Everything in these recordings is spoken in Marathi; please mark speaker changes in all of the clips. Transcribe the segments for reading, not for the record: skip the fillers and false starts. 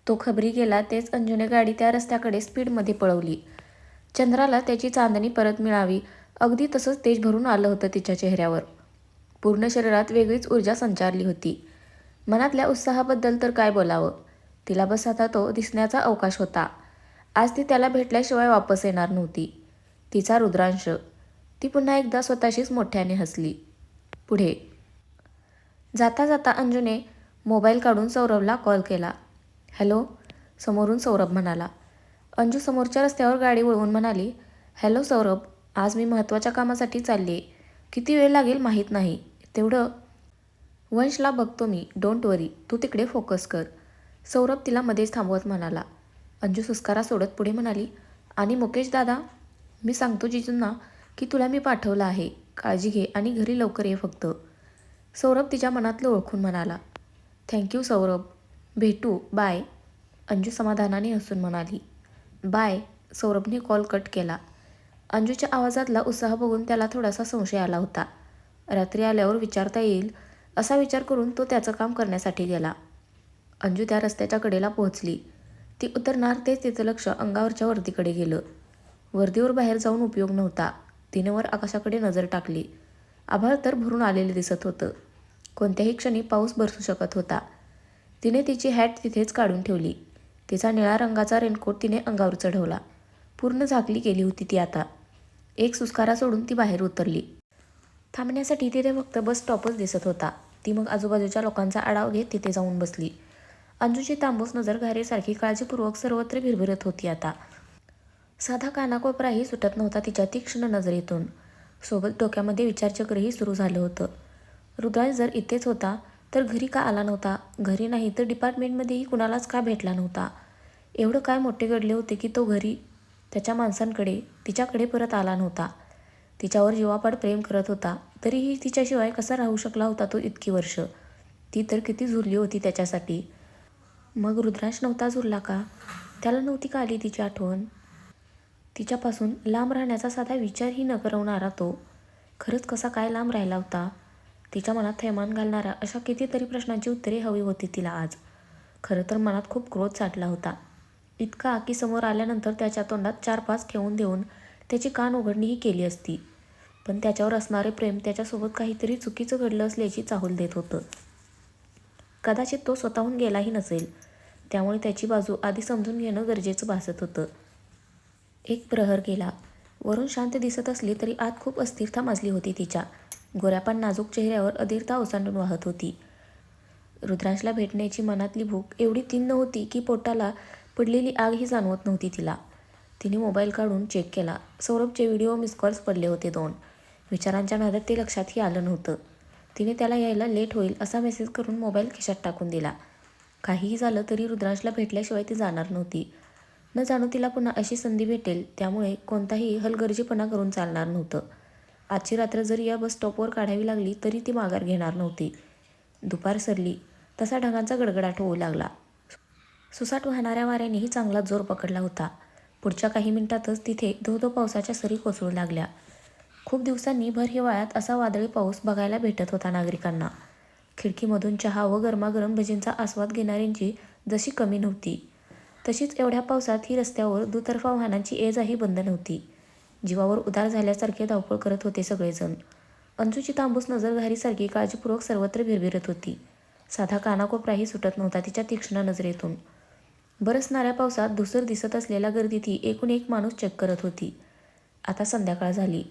Speaker 1: तो खबरी गेला तेच अंजूने गाडी त्या रस्त्याकडे स्पीडमध्ये पळवली. चंद्राला त्याची चांदणी परत मिळावी अगदी तसंच तेज भरून आलं होतं तिच्या चेहऱ्यावर. पूर्ण शरीरात वेगळीच ऊर्जा संचारली होती. मनातल्या उत्साहाबद्दल तर काय बोलावं. तिला बस आता तो दिसण्याचा अवकाश होता. आज ती त्याला भेटल्याशिवाय वापस येणार नव्हती. तिचा रुद्रांश. ती पुन्हा एकदा स्वतःशीच मोठ्याने हसली. पुढे जाता जाता अंजूने मोबाईल काढून सौरभला कॉल केला. हॅलो, समोरून सौरभ म्हणाला. अंजू समोरच्या रस्त्यावर गाडी वळवून म्हणाली, हॅलो सौरभ, आज मी महत्त्वाच्या कामासाठी चालले. किती वेळ लागेल माहीत नाही. तेवढं वंशला बघतो मी, डोंट वरी, तू तिकडे फोकस कर. सौरभ तिला मध्येच थांबवत म्हणाला. अंजू सुस्कारा सोडत पुढे म्हणाली, आणि मुकेश दादा, मी सांगतो जिजूंना की तुला मी पाठवलं आहे. काळजी घे आणि घरी लवकर ये फक्त. सौरभ तिच्या मनातलं ओळखून म्हणाला. थँक्यू सौरभ, भेटू, बाय. अंजू समाधानाने हसून म्हणाली. बाय. सौरभने कॉल कट केला. अंजूच्या आवाजातला उत्साह बघून त्याला थोडासा संशय आला होता. रात्री आल्यावर विचारता येईल असा विचार करून तो त्याचं काम करण्यासाठी गेला. अंजू त्या रस्त्याच्या कडेला पोहोचली. ती उतरणार तेच तिचं लक्ष अंगावरच्या वर्दीकडे गेलं. वर्दीवर बाहेर जाऊन उपयोग नव्हता. तिने वर आकाशाकडे नजर टाकली. आभाळ तर भरून आलेले दिसत होतं. कोणत्याही क्षणी पाऊस बरसू शकत होता. तिने तिची हॅट तिथेच काढून ठेवली. तिचा निळा रंगाचा रेनकोट तिने अंगावर चढवला. पूर्ण झाकली गेली होती ती आता. एक सुस्कारा सोडून ती बाहेर उतरली. थांबण्यासाठी तिथे फक्त बस स्टॉपच दिसत होता. ती मग आजूबाजूच्या लोकांचा आढावा घेत तिथे जाऊन बसली. अंजूची तांबूस नजर घारेसारखी काळजीपूर्वक सर्वत्र भिरभिरत होती आता. साधा कानाकोपराही सुटत नव्हता तिच्या तीक्ष्ण नजरेतून. सोबत डोक्यामध्ये विचारचक्रही सुरू झालं होतं. रुद्रांश जर इथेच होता तर घरी का आला नव्हता? घरी नाही तर डिपार्टमेंटमध्येही कुणालाच का भेटला नव्हता? एवढं काय मोठे घडले होते की तो घरी त्याच्या माणसांकडे तिच्याकडे परत आला नव्हता? तिच्यावर जीवापाड प्रेम करत होता, तरीही तिच्याशिवाय कसा राहू शकला होता तो इतकी वर्ष? ती तर किती झुरली होती त्याच्यासाठी. मग रुद्रांश नव्हता झुरला का? त्याला नव्हती का आली तिची आठवण? तिच्यापासून लांब राहण्याचा साधा विचारही न करवणारा तो खरंच कसा काय लांब राहिला होता? तिच्या मनात थैमान घालणाऱ्या अशा कितीतरी प्रश्नांची उत्तरे हवी होती तिला आज. खरं तर मनात खूप क्रोध साठला होता. इतका की समोर आल्यानंतर त्याच्या तोंडात 4-5 ठेवून देऊन त्याची कान उघडणीही केली असती. पण त्याच्यावर असणारे प्रेम त्याच्यासोबत काहीतरी चुकीचं घडलं असल्याची चाहूल देत होतं. कदाचित तो स्वतःहून गेलाही नसेल. त्यामुळे त्याची बाजू आधी समजून घेणं गरजेचं भासत होतं. एक प्रहर गेला. वरून शांत दिसत असली तरी आत खूप अस्थिरता माजली होती तिच्या. गोऱ्या पण नाजूक चेहऱ्यावर अधीरता ओसंडून वाहत होती. रुद्रांशला भेटण्याची मनातली भूक एवढी तीव्र होती की पोटाला पडलेली आगही जाणवत नव्हती तिला. तिने मोबाईल काढून चेक केला. सौरभचे व्हिडिओ मिस कॉल्स पडले होते 2. विचारांच्या नादात ते लक्षातही आलं नव्हतं. तिने त्याला यायला लेट होईल असा मेसेज करून मोबाईल खिशात टाकून दिला. काहीही झालं तरी रुद्रांशला भेटल्याशिवाय ती जाणार नव्हती. न जाणू तिला पुन्हा अशी संधी भेटेल, त्यामुळे कोणताही हलगर्जीपणा करून चालणार नव्हतं. आजची रात्र जरी या बस स्टॉपवर काढावी लागली तरी ती माघार घेणार नव्हती. दुपार सरली तसा ढगांचा गडगडाट होऊ लागला. सुसाट वाहणाऱ्या वाऱ्यानेही चांगला जोर पकडला होता. पुढच्या काही मिनिटातच तिथे धो-धो पावसाच्या सरी कोसळू लागल्या. खूप दिवसांनी भर हिवाळ्यात असा वादळी पाऊस बघायला भेटत होता नागरिकांना. खिडकीमधून चहा व गरमागरम भजींचा आस्वाद घेणाऱ्यांची जशी कमी नव्हती, तशीच एवढ्या पावसात ही रस्त्यावर दुतर्फा वाहनांची ये-जाही बंद नव्हती. जीवावर उदार झाल्यासारखे धावपळ करत होते सगळेजण. अंजूची तांबूस नजर घारीसारखी काळजीपूर्वक सर्वत्र भिरभिरत होती. साधा कानाकोपराही सुटत नव्हता तिच्या तीक्ष्ण नजरेतून. बरसणाऱ्या पावसात धुसर दिसत असलेल्या गर्दीतही एकूण एक माणूस चेक करत होती. आता संध्याकाळ झाली.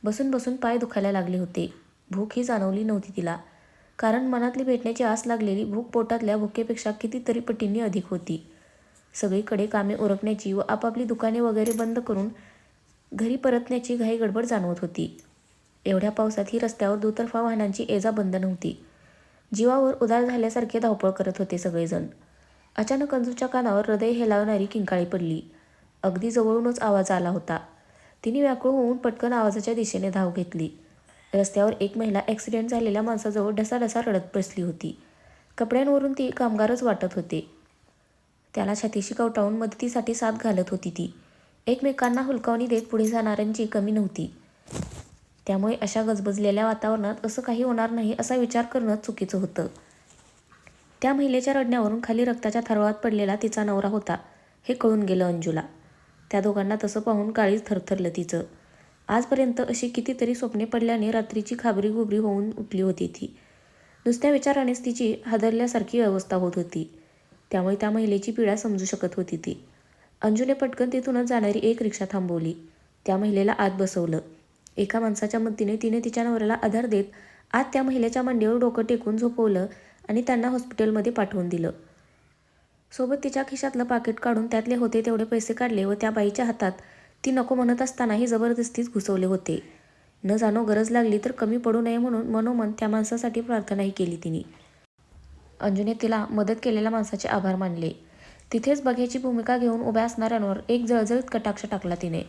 Speaker 1: बसून बसून पाय दुखायला लागले होते. भूक ही जाणवली नव्हती तिला, कारण मनातली भेटण्याची आस लागलेली भूक पोटातल्या भुकेपेक्षा कितीतरी पटींनी अधिक होती. सगळीकडे कामे उरकण्याची व आपापली दुकाने वगैरे बंद करून घरी परतण्याची घाई गडबड जाणवत होती. एवढ्या पावसात ही रस्त्यावर दुतर्फा वाहनांची ये-जा बंद नव्हती. जीवावर उदार झाल्यासारखे धावपळ करत होते सगळेजण. अचानक अंजूच्या कानावर हृदय हेलावणारी किंकाळी पडली. अगदी जवळूनच आवाज आला होता. तिने व्याकुळ होऊन पटकन आवाजाच्या दिशेने धाव घेतली. रस्त्यावर एक महिला ॲक्सिडेंट झालेल्या माणसाजवळ ढसाढसा रडत बसली होती. कपड्यांवरून ती कामगारच वाटत होते. त्याला छातीशी कवटाळून मदतीसाठी साथ घालत होती ती. एकमेकांना हुलकावणी देत पुढे जाणाऱ्यांची कमी नव्हती. त्यामुळे अशा गजबजलेल्या वातावरणात असं काही होणार नाही असा विचार करणं चुकीचं होतं. त्या महिलेच्या रडण्यावरून खाली रक्ताच्या थारोळात पडलेला तिचा नवरा होता हे कळून गेलं अंजूला. त्या दोघांना तसं पाहून काळीच थरथरलं तिचं. आजपर्यंत अशी कितीतरी स्वप्ने पडल्याने रात्रीची खाबरीगुबरी होऊन उठली होती ती. नुसत्या विचारानेच तिची हादरल्यासारखी अवस्था होत होती. त्यामुळे त्या महिलेची पीडा समजू शकत होती ती. अंजूने पटकन तिथूनच जाणारी एक रिक्षा थांबवली. त्या महिलेला आत बसवलं. एका माणसाच्या मदतीने तिने तिच्या नवऱ्याला आधार देत आत त्या महिलेच्या मांडीवर डोकं टेकून झोपवलं आणि त्यांना हॉस्पिटलमध्ये पाठवून दिलं. सोबत तिच्या खिशातलं पाकिट काढून त्यातले होते तेवढे पैसे काढले व त्या बाईच्या हातात ती नको म्हणत असतानाही जबरदस्तीच घुसवले होते. न जाणो गरज लागली तर कमी पडू नये म्हणून मनोमन त्या माणसासाठी प्रार्थनाही केली तिने. अंजूने तिला मदत केलेल्या माणसाचे आभार मानले. तिथेच बघ्याची भूमिका घेऊन उभ्या असणाऱ्यांवर एक जळजळीत कटाक्ष टाकला तिने.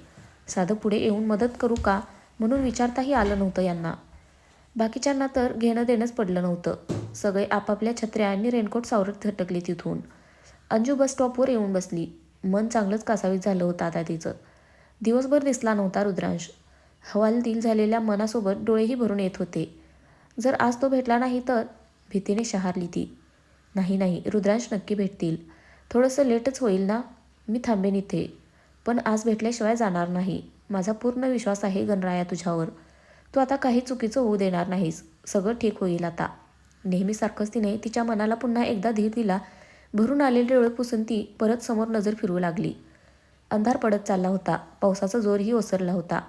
Speaker 1: साधं पुढे येऊन मदत करू का म्हणून विचारताही आलं नव्हतं यांना. बाकीच्यांना तर घेणं देणंच पडलं नव्हतं. सगळे आपापल्या छत्र्या आणि रेनकोट सावरत थटकले तिथून. अंजू बस स्टॉपवर येऊन बसली. मन चांगलंच कासावीस झालं होतं आता तिचं. दिवसभर दिसला नव्हता रुद्रांश. हवालदिल झालेल्या मनासोबत डोळेही भरून येत होते. जर आज तो भेटला नाही तर? भीतीने शहारली ती. नाही, रुद्रांश नक्की भेटतील. थोडंसं लेटच होईल ना. मी थांबेन इथे. पण आज भेटल्याशिवाय जाणार नाही. माझा पूर्ण विश्वास आहे गणराया तुझ्यावर. तू आता काही चुकीचं होऊ देणार नाहीस. सगळं ठीक होईल आता. नेहमीसारखंच तिने तिच्या मनाला पुन्हा एकदा धीर दिला. भरून आलेले डोळे पुसून ती परत समोर नजर फिरवू लागली. अंधार पडत चालला होता. पावसाचा जोरही ओसरला होता.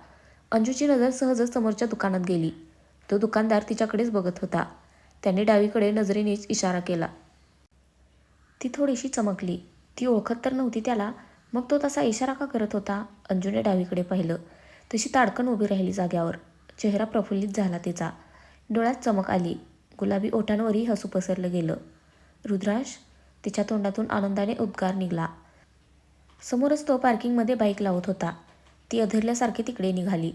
Speaker 1: अंजूची नजर सहजच समोरच्या दुकानात गेली. तो दुकानदार तिच्याकडेच बघत होता. त्याने डावीकडे नजरेनेच इशारा केला. ती थोडीशी चमकली. ती ओळखत तर नव्हती त्याला. मग तो तसा इशारा का करत होता? अंजूने डावीकडे पाहिलं. तशी ताडकन उभी राहिली जाग्यावर. चेहरा प्रफुल्लित झाला तिचा. डोळ्यात चमक आली. गुलाबी ओठांवरही हसू पसरलं गेलं. रुद्रांश? तिच्या तोंडातून आनंदाने उद्गार निघाला. समोरच तो पार्किंगमध्ये बाईक लावत होता. ती अधरल्यासारखी तिकडे निघाली.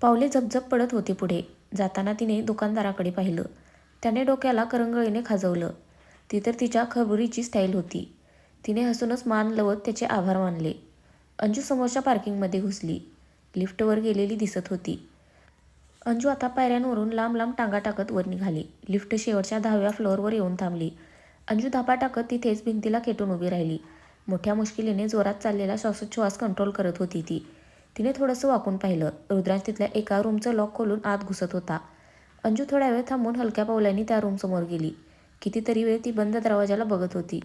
Speaker 1: पावले झपझप पडत होती पुढे. जाताना तिने दुकानदाराकडे पाहिलं. त्याने डोक्याला करंगळीने खाजवलं. ती तर तिच्या खबरीची स्टाईल होती. तिने हसूनच मान लवत त्याचे आभार मानले. अंजू समोरच्या पार्किंगमध्ये घुसली. लिफ्टवर गेलेली दिसत होती. अंजू आता पायऱ्यांवरून लांब लांब टांगा टाकत वर निघाली. लिफ्ट शेवटच्या 10व्या फ्लोअरवर येऊन थांबली. अंजू धापा टाकत तिथेच भिंतीला खेटून उभी राहिली. मोठ्या मुश्किलीने जोरात चाललेला श्वासोच्छ्वास कंट्रोल करत होती ती. तिने थोडंसं वाकून पाहिलं. रुद्रांश तिथल्या एका रूमचं लॉक खोलून आत घुसत होता. अंजू थोड्या वेळ थांबून हलक्या पावलांनी त्या रूमसमोर गेली. कितीतरी वेळ ती बंद दरवाजाला बघत होती.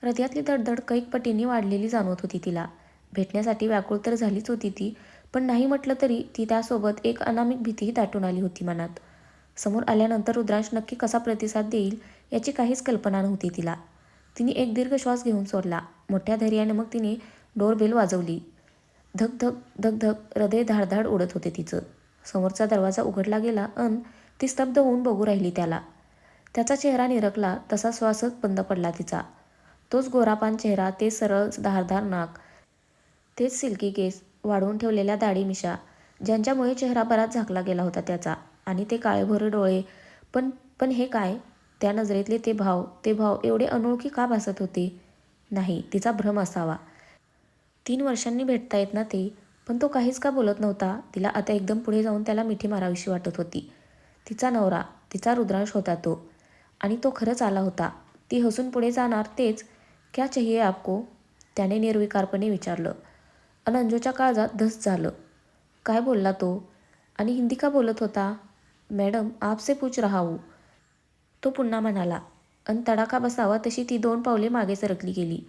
Speaker 1: हृदयातली धडधड कैक पटींनी वाढलेली जाणवत होती तिला. भेटण्यासाठी व्याकुळ तर झालीच होती ती. पण नाही म्हटलं तरी ती त्यासोबत एक अनामिक भीतीही दाटून आली होती मनात. समोर आल्यानंतर रुद्रांश नक्की कसा प्रतिसाद देईल याची काहीच कल्पना नव्हती तिला. तिने एक दीर्घ श्वास घेऊन सोडला. मोठ्या धैर्याने मग तिने डोरबेल वाजवली. धक धक धक धक हृदय धाडधाड उडत होते तिचं. समोरचा दरवाजा उघडला गेला अन ती स्तब्ध होऊन बघू राहिली त्याला. त्याचा चेहरा निरखला तसा श्वासच बंद पडला तिचा. तोच गोरापान चेहरा, ते सरळ धारदार नाक, तेच सिल्की केस, वाढवून ठेवलेल्या दाढी मिशा ज्यांच्यामुळे चेहरा बराच झाकला गेला होता त्याचा. आणि ते काळेभोर डोळे. पण हे काय? त्या नजरेतले ते भाव एवढे अनोळखी का भासत होते? नाही, तिचा भ्रम असावा. 3 वर्षांनी भेटतायत ना ते. पण तो काहीच का बोलत नव्हता? तिला आता एकदम पुढे जाऊन त्याला मिठी मारावीशी वाटत होती. तिचा नवरा, तिचा रुद्रांश होता तो. आणि तो खरंच आला होता. ती हसून पुढे जाणार तेच. क्या चाहिए आपको? त्याने निर्विकारपणे विचारलं. अंजूच्या काळजात धस झालं. काय बोलला तो? आणि हिंदी का बोलत होता? मॅडम, आपसे पूछ रहा हूँ, तो पुन्हा म्हणाला. अन तडाखा बसावा तशी ती 2 पावले मागे सरकली गेली.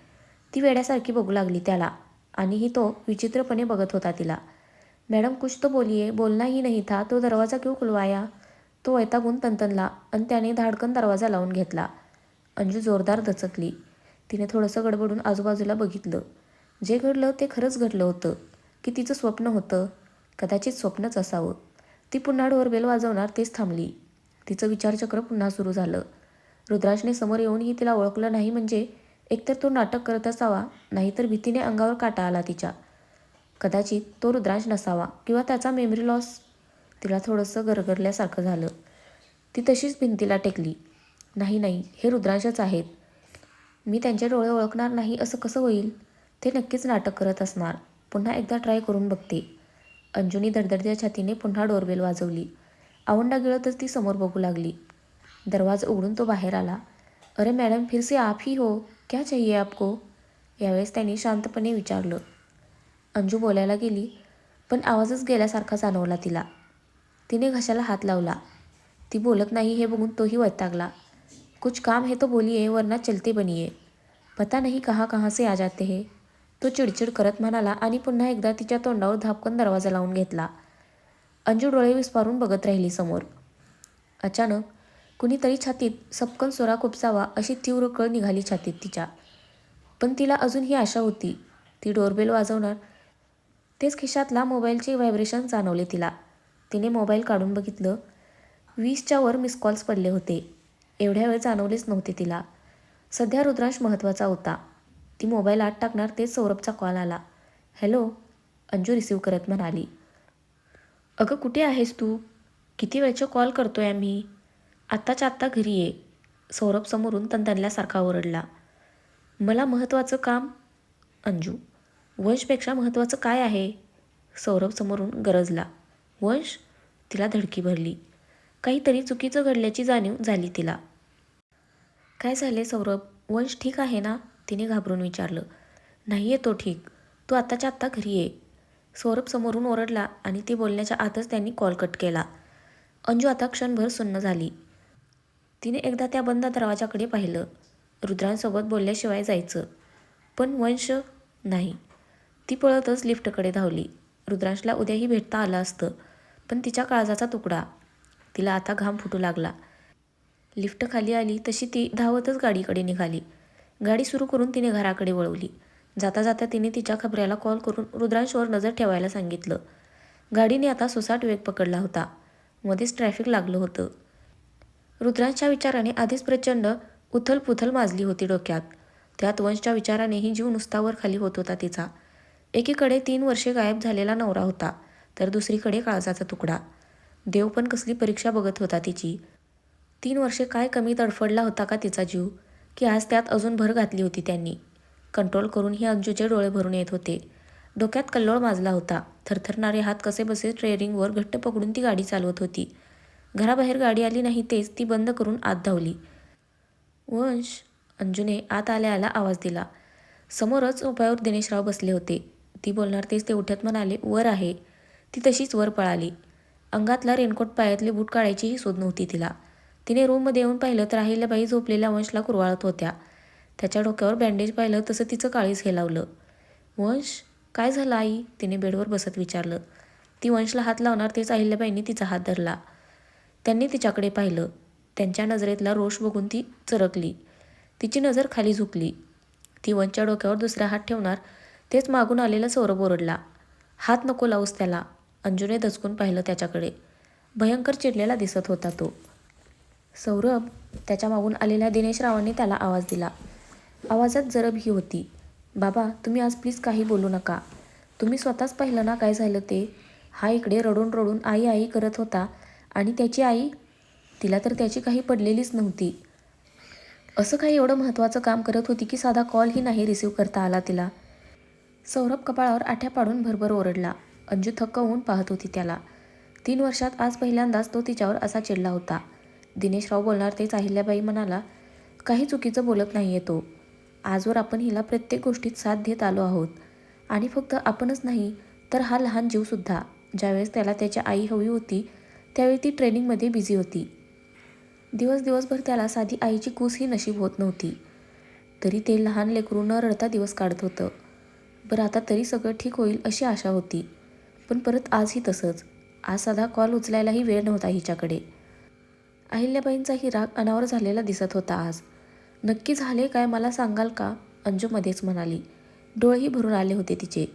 Speaker 1: ती वेड्यासारखी बघू लागली त्याला. आणिही तो विचित्रपणे बघत होता तिला. मॅडम कुछ तो बोलिए, बोलना ही नहीं था तो दरवाजा क्यों खुलवाया? तो वैतागून तनतनला अन त्याने धाडकन दरवाजा लावून घेतला. अंजू जोरदार दचकली. तिने थोडंसं गडबडून आजूबाजूला बघितलं. जे घडलं ते खरंच घडलं होतं की तिचं स्वप्न होतं? कदाचित स्वप्नच असावं. ती पुन्हा डोरबेल वाजवणार तेच थांबली. तिचं विचारचक्र पुन्हा सुरू झालं. रुद्रांशने समोर येऊनही तिला ओळखलं नाही म्हणजे एकतर तो नाटक करत असावा, नाहीतर भीतीने अंगावर काटा आला तिच्या. कदाचित तो रुद्रांश नसावा किंवा त्याचा मेमरी लॉस. तिला थोडंसं गरगरल्यासारखं झालं. ती तशीच भिंतीला टेकली. नाही, हे रुद्रांशच आहेत. मी त्यांचे डोळे ओळखणार नाही असं कसं होईल? ते नक्कीच नाटक करत असणार. पुन्हा एकदा ट्राय करून बघते. अंजूनी धडधडत्या छातीने पुन्हा डोरबेल वाजवली. आवंडा गिळतच ती समोर बघू लागली. दरवाजा उघडून तो बाहेर आला. अरे मैडम, फिर से आप ही हो? क्या चाहिए आपको? यावेळेस त्यांनी शांतपणे विचारलं. अंजू बोलायला गेली, पण आवाजच गेल्यासारखा जाणवला तिला. तिने घशाला हात लावला. ती बोलत नाही हे बघून तोही वैतागला. कुछ काम है तो बोलिए वरना चलते बनिये. पता नहीं कहाँ कहाँ से आ जाते हैं. तो चिडचिड करत म्हणाला आणि पुन्हा एकदा तिच्या तोंडावर धापकन दरवाजा लावून घेतला. अंजू डोळे विस्फारून बघत राहिली समोर. अचानक कुणीतरी छातीत सपकन सोरा खुपसावा अशी तीव्र कळ निघाली छातीत तिच्या. पण तिला अजून ही आशा होती. ती डोरबेल वाजवणार तेच खिशातला मोबाईलचे व्हायब्रेशन जाणवले तिला. तिने मोबाईल काढून बघितलं. 20च्या वर मिस कॉल्स पडले होते. एवढ्या वेळ जाणवलेच नव्हते तिला. सध्या रुद्रांश महत्त्वाचा होता. ती मोबाईल आत टाकणार तेच सौरभचा कॉल आला. हॅलो, अंजू रिसीव्ह करत म्हणाली. अगं कुठे आहेस तू? किती वेळचे कॉल करतोय आम्ही. आत्ताच्या आत्ता घरी ये. सौरभ समोरून तणतणल्यासारखा ओरडला. मला महत्त्वाचं काम? अंजू, वंशपेक्षा महत्त्वाचं काय आहे? सौरभ समोरून गरजला. वंश? तिला धडकी भरली. काहीतरी चुकीचं घडल्याची जाणीव झाली तिला. काय झाले सौरभ? वंश ठीक आहे ना? तिने घाबरून विचारलं. नाही आहे तो ठीक. तू आत्ताच्या आत्ता घरी ये. सौरभ समोरून ओरडला आणि ती बोलण्याच्या आतच त्यांनी कॉल कट केला. अंजू आता क्षणभर सुन्न झाली. तिने एकदा त्या बंद दरवाजाकडे पाहिलं. रुद्रांसोबत बोलल्याशिवाय जायचं. पण वंश नाही. ती पळतच लिफ्टकडे धावली. रुद्रांशला उद्याही भेटता आलं असतं, पण तिच्या काळजाचा तुकडा. तिला आता घाम फुटू लागला. लिफ्ट खाली आली तशी ती धावतच गाडीकडे निघाली. गाडी सुरू करून तिने घराकडे वळवली. जाता जाता तिने तिच्या खबऱ्याला कॉल करून रुद्रांशवर नजर ठेवायला सांगितलं. गाडीने आता सुसाट वेग पकडला होता. मध्येच ट्रॅफिक लागलं होतं. रुद्रांशच्या विचाराने आधीच प्रचंड उथलपुथल माजली होती डोक्यात. त्यात वंशच्या विचारानेही जीव नुसता वर खाली होत होता तिचा. एकीकडे 3 वर्षे गायब झालेला नवरा होता, तर दुसरीकडे काळजाचा तुकडा. देव पण कसली परीक्षा बघत होता तिची. 3 वर्षे काय कमी तडफडला होता का तिचा जीव, की आज त्यात अजून भर घातली होती त्यांनी. कंट्रोल करूनही अंजूचे डोळे भरून येत होते. डोक्यात कल्लोळ माजला होता. थरथरणारे हात कसेबसे स्टेअरिंगवर घट्ट पकडून ती गाडी चालवत होती. घराबाहेर गाडी आली नाही तेच ती बंद करून आत धावली. वंश, अंजूने आत आल्या आला आवाज दिला. समोरच सोफ्यावर दिनेशराव बसले होते. ती बोलणार तेच ते उठत म्हणाले, वर आहे. ती तशीच वर पळाली. अंगातला रेनकोट पायातले बूट काढायचीही सूद नव्हती तिला. तिने रूममध्ये येऊन पाहिलं तर अहिल्याबाई झोपलेल्या वंशला कुरवाळत होत्या. त्याच्या डोक्यावर बँडेज पाहिलं तसं तिचं काळीज हेलावलं. वंश, काय झालं आई? तिने बेडवर बसत विचारलं. ती वंशला हात लावणार तेच अहिल्याबाईंनी तिचा हात धरला. त्यांनी तिच्याकडे पाहिलं. त्यांच्या नजरेतला रोष बघून ती चरकली. तिची नजर खाली झुकली. ती वंशच्या डोक्यावर दुसरा हात ठेवणार तेच मागून आलेला सौरभ ओरडला. हात नको लावूस त्याला. अंजूने दचकून पाहिलं त्याच्याकडे. भयंकर चिडलेला दिसत होता तो. सौरभ, त्याच्या मागून आलेल्या दिनेशरावांनी त्याला आवाज दिला. आवाजात जरबही होती. बाबा, तुम्ही आज प्लीज काही बोलू नका. तुम्ही स्वतःच पाहिलं ना काय झालं ते. हा इकडे रडून रडून आई आई करत होता आणि त्याची आई, तिला तर त्याची काही पडलेलीच नव्हती. असं काही एवढं महत्त्वाचं काम करत होती की साधा कॉलही नाही रिसीव्ह करता आला तिला. सौरभ कपाळावर आठ्या पाडून भरभर ओरडला. अंजू थक्क होऊन पाहत होती त्याला. 3 वर्षात आज पहिल्यांदाच तो तिच्यावर असा चिडला होता. दिनेशराव बोलणार तेच अहिल्याबाई म्हणाला, काही चुकीचं बोलत नाहीये तो. आजवर आपण हिला प्रत्येक गोष्टीत साथ देत आलो आहोत. आणि फक्त आपणच नाही तर हा लहान जीवसुद्धा. ज्यावेळेस त्याला त्याची आई हवी होती त्यावेळी ती ट्रेनिंगमध्ये बिझी होती. दिवसभर त्याला साधी आईची कूसही नशीब होत नव्हती. तरी ते लहान लेकरू न रडता दिवस काढत होतं. बरं, आता तरी सगळं ठीक होईल अशी आशा होती. पण परत आजही तसंच. आज साधा कॉल उचलायलाही वेळ नव्हता हिच्याकडे. अहिल्याबाईंचाही राग अनावर झालेला दिसत होता आज. नक्की झाले काय मला सांगाल का? अंजू मध्येच म्हणाली. डोळेही भरून आले होते तिचे.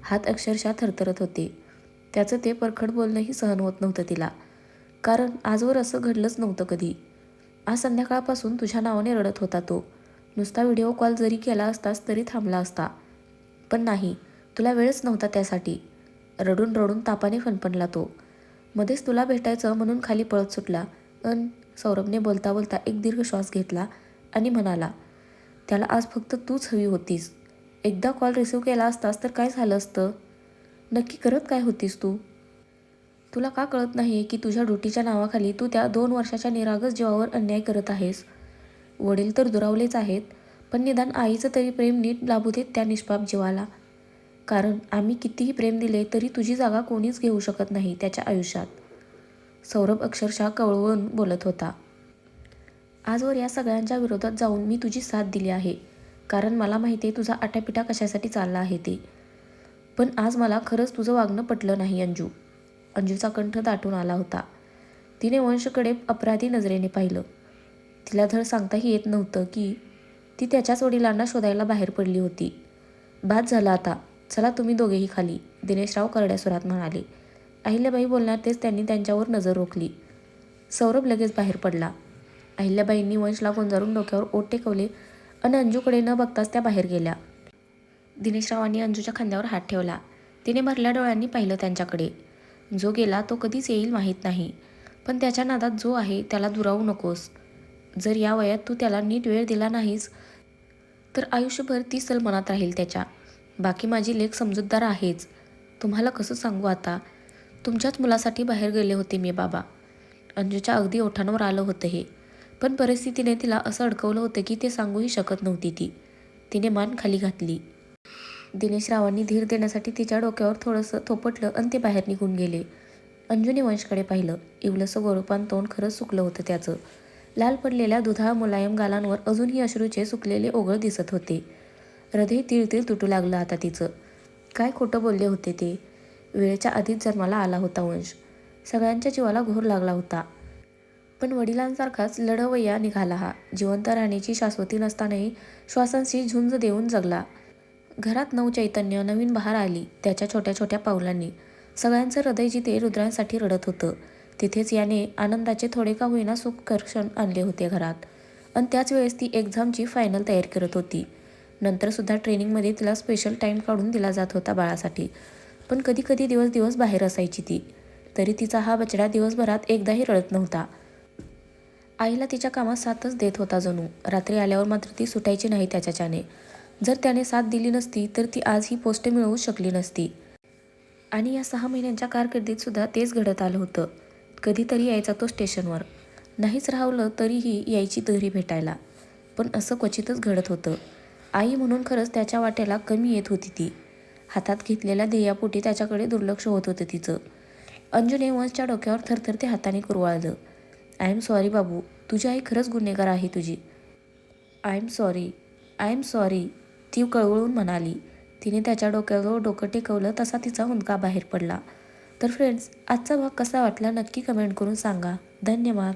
Speaker 1: हात अक्षरशः थरथरत होते. त्याचं ते परखड बोलणंही सहन होत नव्हतं तिला. कारण आजवर असं घडलंच नव्हतं कधी. आज संध्याकाळपासून तुझ्या नावाने रडत होता तो. नुसता व्हिडिओ कॉल जरी केला असतास तरी थांबला असता. पण नाही, तुला वेळच नव्हता त्यासाठी. रडून रडून तापाने फणफणला तो. मध्येच तुला भेटायचं म्हणून खाली पळत सुटला. सौरभने बोलता बोलता एक दीर्घ श्वास घेतला आणि म्हणाला, त्याला आज फक्त तूच हवी होतीस. एकदा कॉल रिसीव्ह केला असतास तर काय झालं असतं? नक्की करत काय होतीस तू? तुला का कळत नाही की तुझ्या ड्युटीच्या नावाखाली तू त्या 2 वर्षाच्या निरागस जीवावर अन्याय करत आहेस? वडील तर दुरावलेच आहेत, पण निदान आईचं तरी प्रेम नीट लाभू देत त्या निष्पाप जीवाला. कारण आम्ही कितीही प्रेम दिले तरी तुझी जागा कोणीच घेऊ शकत नाही त्याच्या आयुष्यात. सौरभ अक्षरशः कळवळून बोलत होता. आजवर या सगळ्यांच्या विरोधात जाऊन मी तुझी साथ दिली आहे, कारण मला माहिती आहे तुझा आटापिटा कशासाठी चालला आहे ते. पण आज मला खरंच तुझं वागणं पटलं नाही अंजू. अंजूचा कंठ दाटून आला होता. तिने वंशकडे अपराधी नजरेने पाहिलं. तिला धड सांगताही येत नव्हतं की ती त्याच्याच वडिलांना शोधायला बाहेर पडली होती. बाद झालं आता, चला तुम्ही दोघेही खाली, दिनेशराव करड्या सुरात म्हणाले. अहिल्याबाई बोलणार तेच त्यांनी त्यांच्यावर नजर रोखली. सौरभ लगेच बाहेर पडला. अहिल्याबाईंनी वंशला गोंजारून डोक्यावर ओठ टेकवले आणि अंजूकडे न बघताच त्या बाहेर गेल्या. दिनेशरावांनी अंजूच्या खांद्यावर हात ठेवला. तिने भरल्या डोळ्यांनी पाहिलं त्यांच्याकडे. जो गेला तो कधीच येईल माहीत नाही, पण त्याच्या नादात जो आहे त्याला दुरावू नकोस. जर या वयात तू त्याला नीट वेळ दिला नाहीस तर आयुष्यभर ती सल मनात राहील त्याच्या. बाकी माझी लेक समजूतदार आहेच. तुम्हाला कसं सांगू आता, तुमच्याच मुलासाठी बाहेर गेले होते मी बाबा. अंजूच्या अगदी ओठांवर आलं होतं हे, पण परिस्थितीने तिला असं अडकवलं होतं की ते सांगूही शकत नव्हती ती. तिने मान खाली घातली. दिनेशरावांनी धीर देण्यासाठी तिच्या डोक्यावर थोडंसं थोपटलं आणि ते बाहेर निघून गेले. अंजूने वंशकडे पाहिलं. इवलंसं गोरोपान तोंड खरंच सुकलं होतं त्याचं. लाल पडलेल्या दुधाळ मुलायम गालांवर अजूनही अश्रूचे सुकलेले ओघळ दिसत होते. हृदय तीळ तुटू लागलं आता तिचं. काय खोटं बोलले होते ते. वेळेच्या आधीच जन्माला आला होता वंश. सगळ्यांच्या जीवाला घोर लागला होता. पण वडिलांसारखाच लढवय्या निघाला हा. जिवंत राहण्याची शाश्वती नसतानाही श्वासांशी झुंज देऊन जगला. घरात नवचैतन्य, नवीन बहार आली त्याच्या छोट्या छोट्या पावलांनी. सगळ्यांचं हृदय जिथे रुद्रांसाठी रडत होतं, तिथेच याने आनंदाचे थोडे का होईना सुखकर्षण आणले होते घरात. आणि त्याच वेळेस ती एक्झामची फायनल तयारी करत होती. नंतरसुद्धा ट्रेनिंगमध्ये तिला स्पेशल टाईम काढून दिला जात होता बाळासाठी. पण कधी कधी दिवस बाहेर असायची ती. तरी तिचा हा बछडा दिवसभरात एकदाही रडत नव्हता. आईला तिच्या कामात साथच देत होता जणू. रात्री आल्यावर मात्र ती सुटायची नाही त्याच्याने. जर त्याने साथ दिली नसती तर ती आज ही पोस्ट मिळवू शकली नसती. आणि या 6 महिन्यांच्या कारकिर्दीत सुद्धा तेच घडत आलं होतं. कधीतरी यायचा तो स्टेशनवर. नाहीच राहवलं तरीही यायची तरी भेटायला. पण असं क्वचितच घडत होतं. आई म्हणून खरंच त्याच्या वाट्याला कमी येत होती ती. हातात घेतलेल्या ध्येयापोटी त्याच्याकडे दुर्लक्ष होत होतं तिचं. अंजूने वंशच्या डोक्यावर थरथरते हाताने कुरवाळलं. आय एम सॉरी बाबू, तुझी आई खरंच गुन्हेगार आहे तुझी. आय एम सॉरी ती कळवळून म्हणाली. तिने त्याच्या डोक्यावर डोकं टेकवलं तसा तिचा हुंदका बाहेर पडला. तर फ्रेंड्स, आजचा भाग कसा वाटला नक्की कमेंट करून सांगा. धन्यवाद.